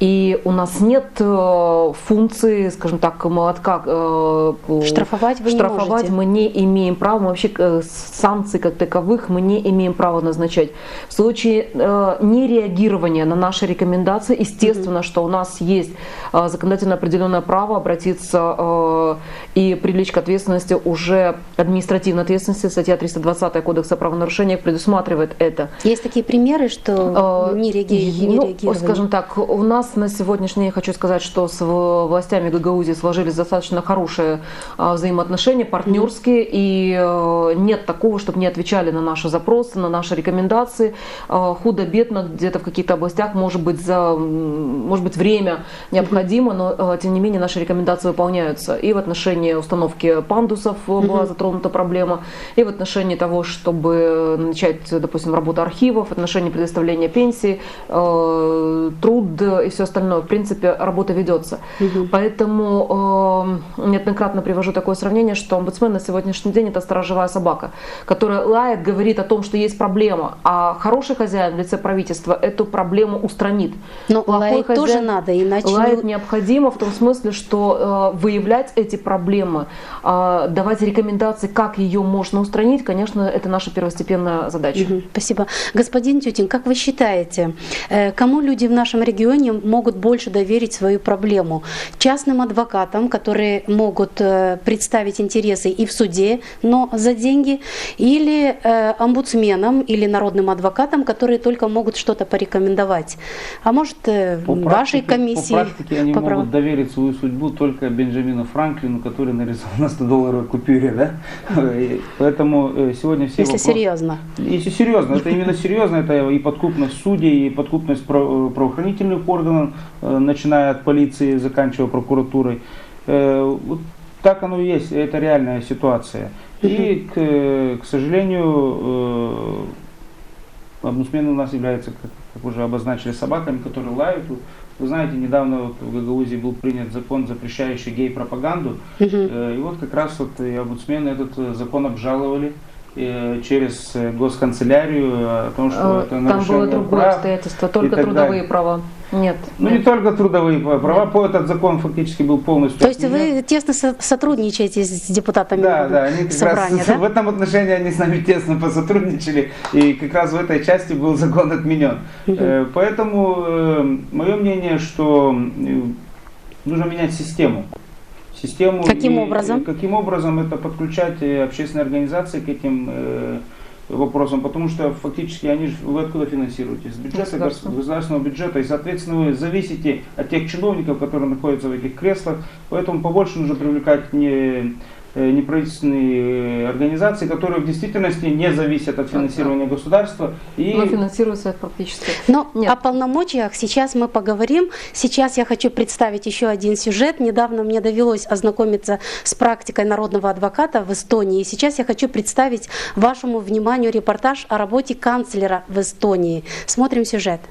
И у нас нет функции, скажем так, молотка. Штрафовать вы штрафовать не можете. Мы не имеем права, мы вообще санкций как таковых мы не имеем права назначать. В случае нереагирования на наши рекомендации, естественно, что у нас есть законодательно определенное право обратиться и привлечь к ответственности уже административной ответственности. Статья 320 Кодекса о правонарушениях предусматривает это. Есть такие примеры, что не реагировали? Скажем так, у нас на сегодняшний день, хочу сказать, что с властями Гагаузии сложились достаточно хорошие взаимоотношения, партнерские, и нет такого, чтобы не отвечали на наши запросы, на наши рекомендации. Худо-бедно, где-то в каких-то областях, может быть, время необходимо, но тем не менее наши рекомендации выполняются. И в отношении установки пандусов была затронута проблема, и в отношении того, чтобы начать, допустим, работу архивов, в отношении предоставления пенсий, труд и все остальное. В принципе, работа ведется. Поэтому неоднократно привожу такое сравнение, что омбудсмен на сегодняшний день — это сторожевая собака, которая лает, говорит о том, что есть проблема, а хороший хозяин в лице правительства эту проблему устранит. Но лаять тоже надо, иначе... Лаять необходимо в том смысле, что выявлять эти проблемы, давать рекомендации, как ее можно устранить, конечно, это наша первостепенная задача. Спасибо. Господин Тютин, как вы считаете, кому люди в нашем регионе могут больше доверить свою проблему? Частным адвокатам, которые могут представить интересы и в суде, но за деньги, или омбудсменам, или народным адвокатам, которые только могут что-то порекомендовать? А может, вашей комиссии? По практике они могут доверить свою судьбу только Бенджамину Франклину, который нарисовал на 100-долларовой купюре. Да? Поэтому сегодня все Если вопросы... серьезно. Если серьезно, это именно серьезно, это и подкупность судей, и подкупность правоохранительных органов, начиная от полиции, заканчивая прокуратурой. Вот так оно и есть, это реальная ситуация. И, к сожалению, омбудсмены у нас являются, как уже обозначили, собаками, которые лают. Вы знаете, недавно в Гагаузии был принят закон, запрещающий гей-пропаганду. И вот как раз и омбудсмены этот закон обжаловали через госканцелярию о том, что это нарушение прав. Там было другое обстоятельство, только трудовые права. Нет. Ну не только трудовые права, этот закон фактически был полностью. То есть вы тесно сотрудничаете с депутатами собрания, да? В этом отношении они с нами тесно посотрудничали, и как раз в этой части был закон отменен. Поэтому мое мнение, что нужно менять систему. Каким образом? Каким образом это подключать общественные организации к этим вопросам, потому что фактически вы откуда финансируете? Из бюджета, государственного бюджета, и соответственно вы зависите от тех чиновников, которые находятся в этих креслах, поэтому побольше нужно привлекать неправительственные организации, которые в действительности не зависят от финансирования государства. Но финансируются практически. Но о полномочиях сейчас мы поговорим. Сейчас я хочу представить еще один сюжет. Недавно мне довелось ознакомиться с практикой народного адвоката в Эстонии. Сейчас я хочу представить вашему вниманию репортаж о работе канцлера в Эстонии. Смотрим сюжет.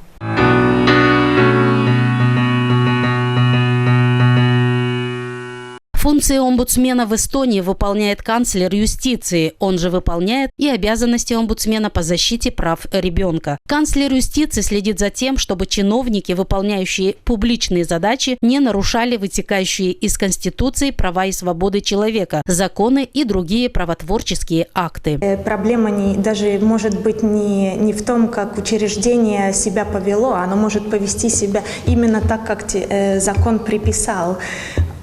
Функции омбудсмена в Эстонии выполняет канцлер юстиции. Он же выполняет и обязанности омбудсмена по защите прав ребенка. Канцлер юстиции следит за тем, чтобы чиновники, выполняющие публичные задачи, не нарушали вытекающие из Конституции права и свободы человека, законы и другие правотворческие акты. Проблема даже может быть не в том, как учреждение себя повело, оно может повести себя именно так, как закон приписал.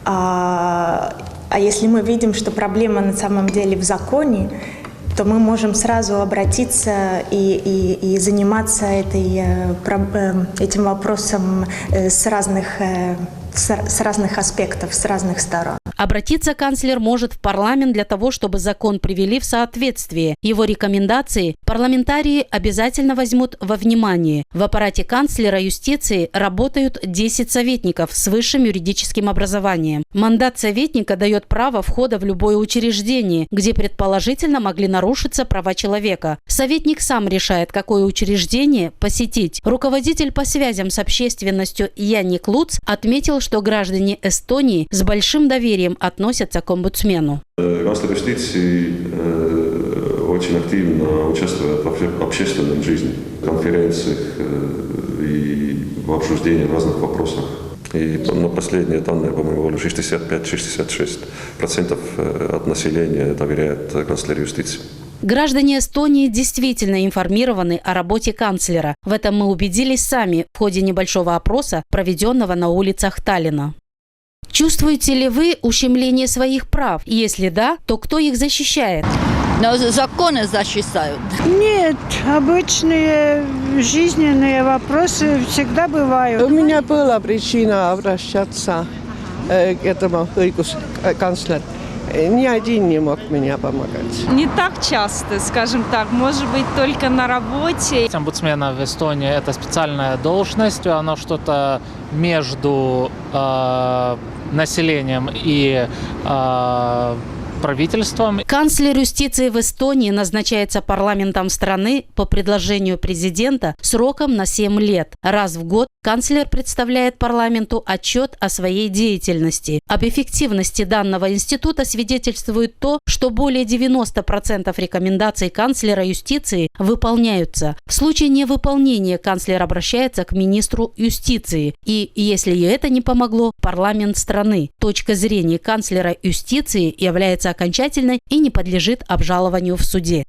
А если мы видим, что проблема на самом деле в законе, то мы можем сразу обратиться и заниматься этим вопросом с разных аспектов, с разных сторон. Обратиться канцлер может в парламент для того, чтобы закон привели в соответствие. Его рекомендации парламентарии обязательно возьмут во внимание. В аппарате канцлера юстиции работают 10 советников с высшим юридическим образованием. Мандат советника дает право входа в любое учреждение, где предположительно могли нарушиться права человека. Советник сам решает, какое учреждение посетить. Руководитель по связям с общественностью Янник Луц отметил, что граждане Эстонии с большим доверием относятся к омбудсмену. Канцлер юстиции очень активно участвует в общественной жизни, конференциях и в обсуждении разных вопросов. И на последние данные, по-моему, 65-66% от населения доверяет канцлеру юстиции. Граждане Эстонии действительно информированы о работе канцлера. В этом мы убедились сами в ходе небольшого опроса, проведенного на улицах Таллина. Чувствуете ли вы ущемление своих прав? Если да, то кто их защищает? Но законы защищают. Нет, обычные жизненные вопросы всегда бывают. У меня была причина обращаться к этому канцлеру. Ни один не мог мне помогать. Не так часто, скажем так, может быть, только на работе. Омбудсмена в Эстонии – это специальная должность, она что-то между населением и правительством. Канцлер юстиции в Эстонии назначается парламентом страны по предложению президента сроком на 7 лет. Раз в год канцлер представляет парламенту отчет о своей деятельности. Об эффективности данного института свидетельствует то, что более 90% рекомендаций канцлера юстиции выполняются. В случае невыполнения канцлер обращается к министру юстиции. И, если и это не помогло, парламент страны. Точка зрения канцлера юстиции является окончательной и не подлежит обжалованию в суде.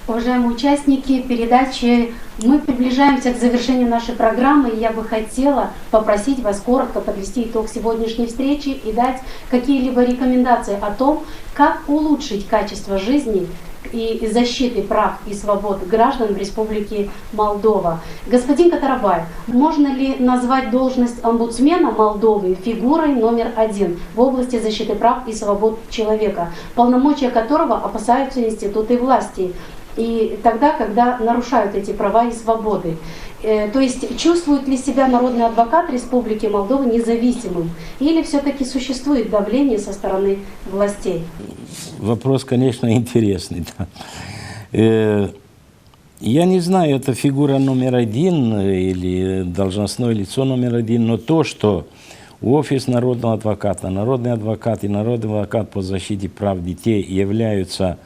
Уважаемые участники передачи, мы приближаемся к завершению нашей программы, и я бы хотела попросить вас коротко подвести итог сегодняшней встречи и дать какие-либо рекомендации о том, как улучшить качество жизни и защиты прав и свобод граждан в Республике Молдова. Господин Катарабаев, можно ли назвать должность омбудсмена Молдовы фигурой номер 1 в области защиты прав и свобод человека, полномочия которого опасаются институты власти, и тогда, когда нарушают эти права и свободы? То есть чувствует ли себя народный адвокат Республики Молдова независимым? Или все-таки существует давление со стороны властей? Вопрос, конечно, интересный. Да. Я не знаю, это фигура номер 1 или должностное лицо номер 1, но то, что офис народного адвоката, народный адвокат и народный адвокат по защите прав детей являются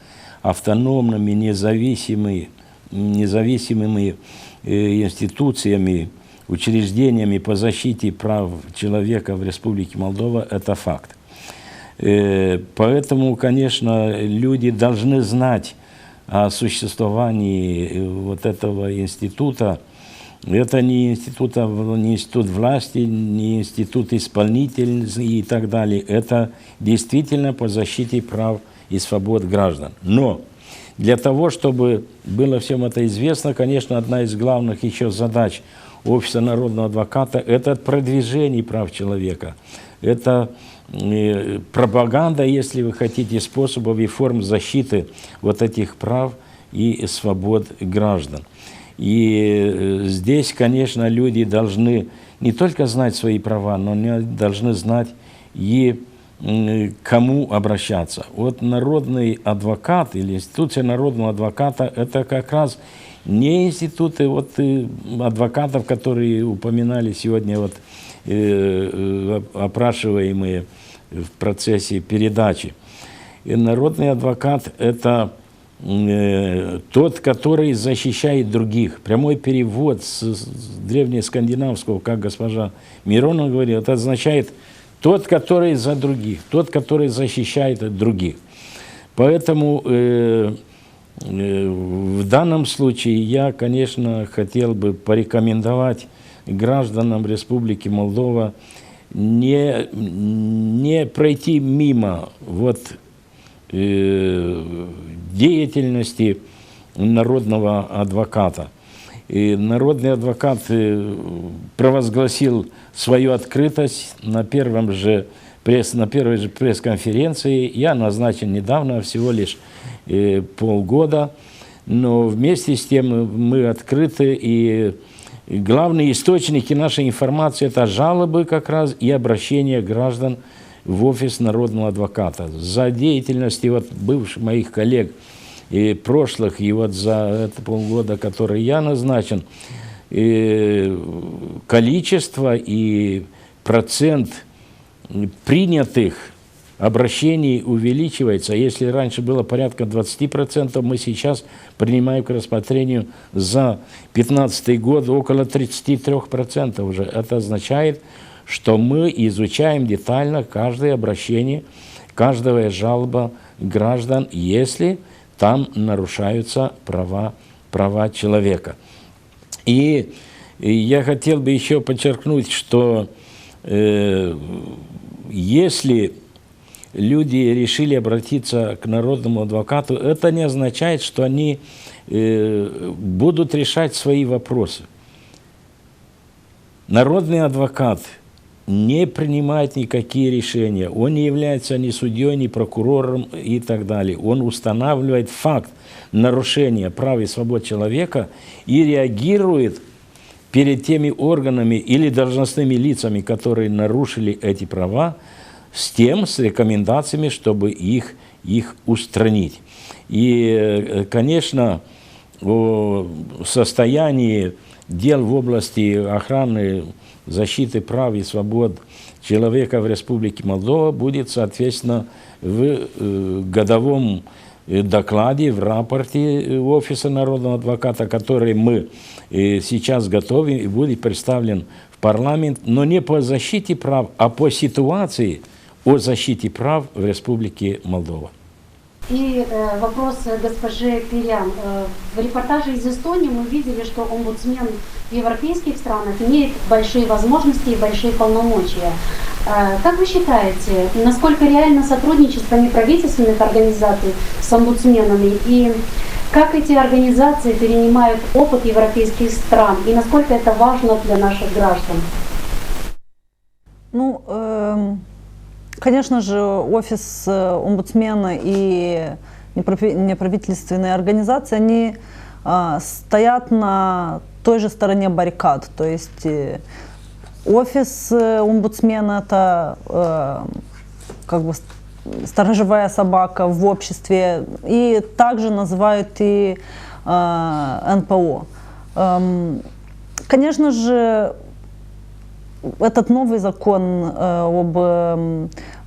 автономными, независимыми институциями, учреждениями по защите прав человека в Республике Молдова, это факт. Поэтому, конечно, люди должны знать о существовании вот этого института. Это не институт власти, не институт исполнительный и так далее. Это действительно по защите прав и свобод граждан. Но для того, чтобы было всем это известно, конечно, одна из главных еще задач Офиса народного адвоката – это продвижение прав человека. Это пропаганда, если вы хотите, способов и форм защиты вот этих прав и свобод граждан. И здесь, конечно, люди должны не только знать свои права, но они должны знать и кому обращаться. Вот народный адвокат или институция народного адвоката – это как раз не институты вот, адвокатов, которые упоминали сегодня, вот, опрашиваемые в процессе передачи. И народный адвокат – это тот, который защищает других. Прямой перевод с древнескандинавского, как госпожа Миронова говорила, это означает тот, который за других, тот, который защищает других. Поэтому в данном случае я, конечно, хотел бы порекомендовать гражданам Республики Молдова не пройти мимо вот, деятельности народного адвоката. И народный адвокат провозгласил свою открытость на первой же пресс-конференции. Я назначен недавно, всего лишь полгода, но вместе с тем мы открыты, и главные источники нашей информации – это жалобы как раз и обращения граждан в офис народного адвоката. За деятельностью вот бывших моих коллег и прошлых, и вот за это полгода, который я назначен, количество и процент принятых обращений увеличивается. Если раньше было порядка 20%, мы сейчас принимаем к рассмотрению за 2015 год около 33% уже. Это означает, что мы изучаем детально каждое обращение, каждая жалоба граждан, если там нарушаются права человека. И я хотел бы еще подчеркнуть, что если люди решили обратиться к народному адвокату, это не означает, что они будут решать свои вопросы. Народный адвокат не принимает никакие решения, он не является ни судьей, ни прокурором и так далее. Он устанавливает факт нарушения прав и свобод человека и реагирует перед теми органами или должностными лицами, которые нарушили эти права, с рекомендациями, чтобы их устранить. И, конечно, о состоянии дел в области охраны, защиты прав и свобод человека в Республике Молдова будет, соответственно, в годовом докладе, в рапорте Офиса народного адвоката, который мы сейчас готовим и будет представлен в парламент, но не по защите прав, а по ситуации о защите прав в Республике Молдова. И вопрос госпоже Пирян. В репортаже из Эстонии мы видели, что омбудсмен в европейских странах имеет большие возможности и большие полномочия. Как вы считаете, насколько реально сотрудничество неправительственных организаций с омбудсменами и как эти организации перенимают опыт европейских стран и насколько это важно для наших граждан? Конечно же, офис омбудсмена и неправительственные организации, они стоят на той же стороне баррикад. То есть офис омбудсмена – это как бы сторожевая собака в обществе, и также называют и НПО. Конечно же, этот новый закон об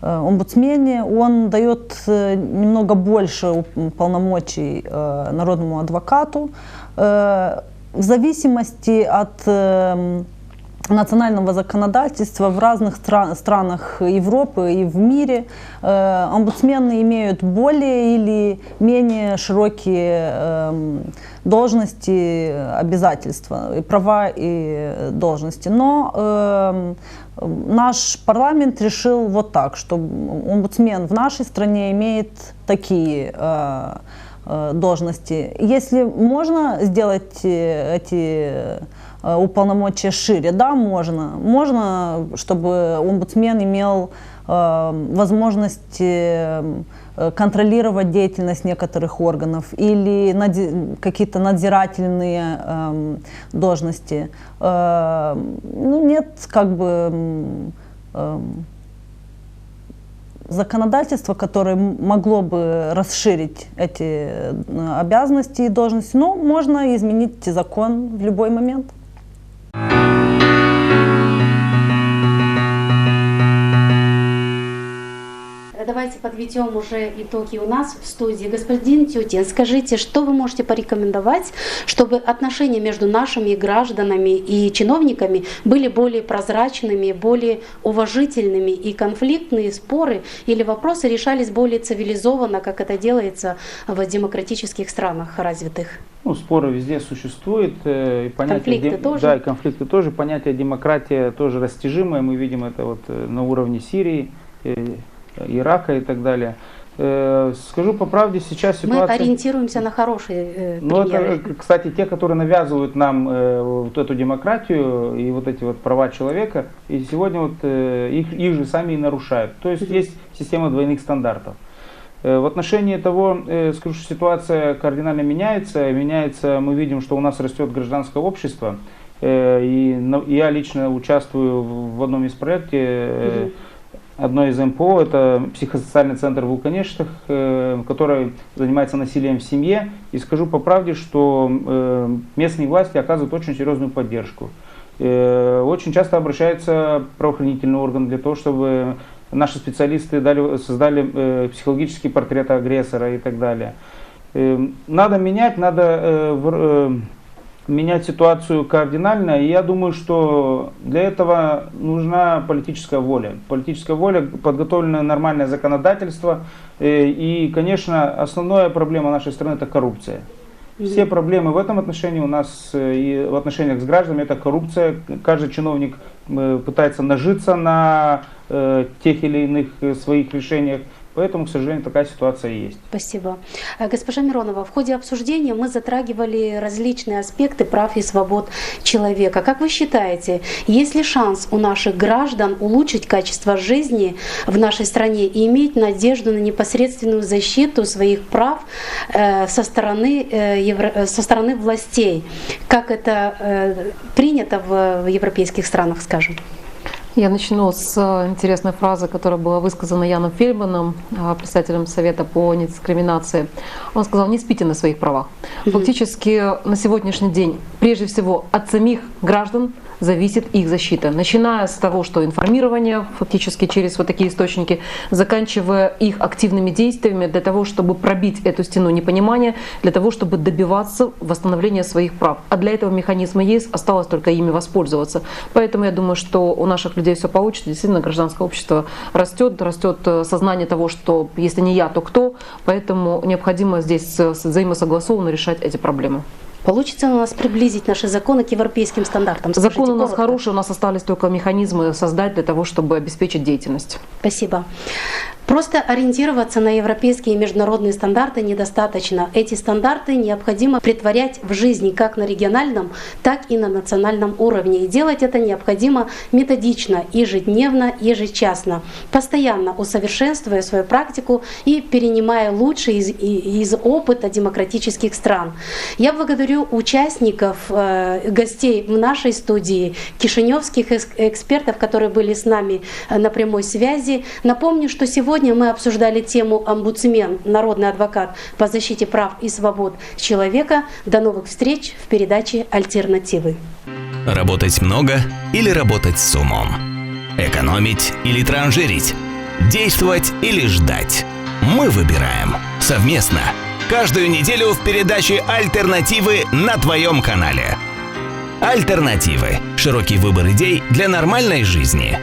омбудсмене, он дает немного больше полномочий народному адвокату. В зависимости от национального законодательства в разных странах Европы и в мире омбудсмены имеют более или менее широкие должности, обязательства, права и должности. Но наш парламент решил вот так, что омбудсмен в нашей стране имеет такие должности. Если можно сделать эти уполномочия шире, да, можно. Можно, чтобы омбудсмен имел возможность контролировать деятельность некоторых органов или какие-то надзирательные должности. Нет, как бы законодательство, которое могло бы расширить эти обязанности и должности, но можно изменить закон в любой момент. Давайте подведем уже итоги у нас в студии. Господин Тютин, скажите, что вы можете порекомендовать, чтобы отношения между нашими гражданами и чиновниками были более прозрачными, более уважительными, и конфликтные споры или вопросы решались более цивилизованно, как это делается в демократических странах развитых? Споры везде существуют. И конфликты тоже? Да, и конфликты тоже. Понятие демократия тоже растяжимое. Мы видим это вот на уровне Сирии, Ирака и так далее. Скажу по правде, сейчас ситуация... Мы ориентируемся на хорошие примеры. Это, кстати, те, которые навязывают нам вот эту демократию и вот эти вот права человека, и сегодня вот их же сами и нарушают. То есть есть система двойных стандартов. В отношении того, скажу, что ситуация кардинально меняется. Мы видим, что у нас растет гражданское общество. И я лично участвую в одном из проектов, одной из МПО, это психосоциальный центр в Вулканештах, который занимается насилием в семье. И скажу по правде, что местные власти оказывают очень серьезную поддержку. Очень часто обращаются правоохранительные органы для того, чтобы наши специалисты создали психологический портрет агрессора и так далее. Надо менять, надо менять ситуацию кардинально. И я думаю, что для этого нужна политическая воля. Политическая воля, подготовленное нормальное законодательство. И, конечно, основная проблема нашей страны – это коррупция. Все проблемы в этом отношении у нас и в отношениях с гражданами – это коррупция. Каждый чиновник пытается нажиться на тех или иных своих решениях. Поэтому, к сожалению, такая ситуация и есть. Спасибо. Госпожа Миронова, в ходе обсуждения мы затрагивали различные аспекты прав и свобод человека. Как вы считаете, есть ли шанс у наших граждан улучшить качество жизни в нашей стране и иметь надежду на непосредственную защиту своих прав со стороны властей? Как это принято в европейских странах, скажем? Я начну с интересной фразы, которая была высказана Яном Фельдманом, председателем Совета по недискриминации. Он сказал: не спите на своих правах. Фактически на сегодняшний день прежде всего от самих граждан зависит их защита. Начиная с того, что информирование фактически через вот такие источники, заканчивая их активными действиями для того, чтобы пробить эту стену непонимания, для того, чтобы добиваться восстановления своих прав. А для этого механизма есть, осталось только ими воспользоваться. Поэтому я думаю, что у наших людей все получится. Действительно, гражданское общество растет сознание того, что если не я, то кто. Поэтому необходимо здесь взаимосогласованно решать эти проблемы. Получится у нас приблизить наши законы к европейским стандартам? Законы у нас хорошие, у нас остались только механизмы создать для того, чтобы обеспечить деятельность. Спасибо. Просто ориентироваться на европейские и международные стандарты недостаточно. Эти стандарты необходимо претворять в жизнь как на региональном, так и на национальном уровне. И делать это необходимо методично, ежедневно, ежечасно, постоянно усовершенствуя свою практику и перенимая лучшее из опыта демократических стран. Я благодарю участников, гостей в нашей студии, кишиневских экспертов, которые были с нами на прямой связи. Напомню, что сегодня мы обсуждали тему «Омбудсмен. Народный адвокат по защите прав и свобод человека». До новых встреч в передаче «Альтернативы». Работать много или работать с умом? Экономить или транжирить? Действовать или ждать? Мы выбираем совместно. Каждую неделю в передаче «Альтернативы» на твоем канале. «Альтернативы» – широкий выбор идей для нормальной жизни.